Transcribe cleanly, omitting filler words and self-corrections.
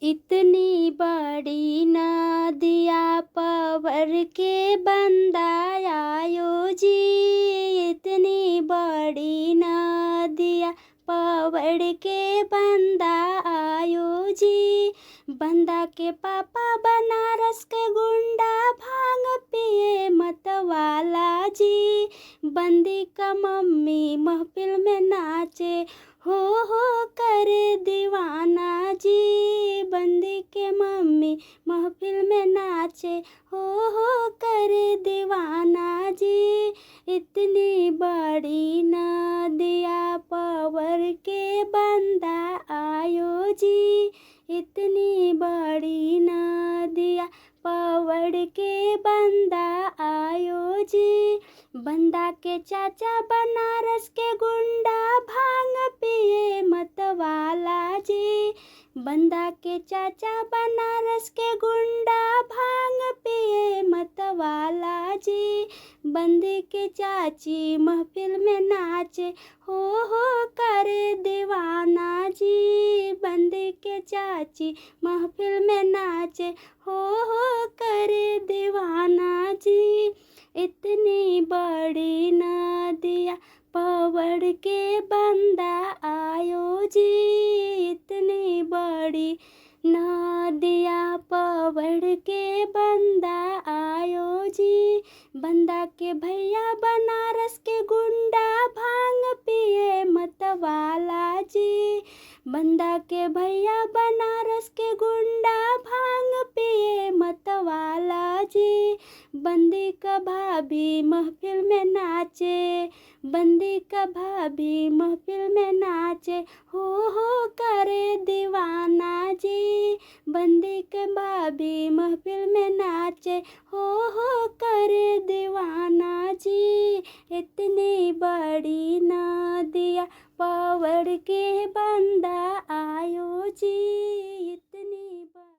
इतनी बड़ी नदिया पवर के बंदा आयो जी। इतनी बड़ी नदिया पवर के बंदा आयो जी। बंदा के पापा बनारस के गुंडा भांग पिए मतवाला जी। बंदी का मम्मी महफिल में नाचे हो करे दीवाना जी। बंदी के मम्मी महफिल में नाचे हो करे दीवाना जी। इतनी बड़ी नदिया पवर के बंदा आयो जी। इतनी बड़ी नदिया पवर के बंदा आयो जी। बंदा के चाचा बनारस के गुंडा भांग पिए मतवाला जी। बंदा के चाचा बनारस के गुंडा भांग पिए मतवाला जी। बंदी के चाची महफिल में नाचे हो करे दीवाना जी। बंदी के चाची महफिल में नाचे हो करे दीवाना जी। इतनी बड़ी नदिया पवर के बंदा आयो जी। इतनी बड़ी नदिया पवर के बंदा आयो जी। बंदा के भैया बनारस के गुंडा भांग पिए मतवाला जी। बंदा के भैया बनारस के गुंडा भांग पिए मतवाला जी। बंदी का भाभी महफिल में नाचे। बंदी का भाभी महफिल में नाचे हो करे दीवाना जी। बंदी के भाभी महफिल में नाचे हो करे दीवाना जी। इतनी बड़ी नदिया पवर की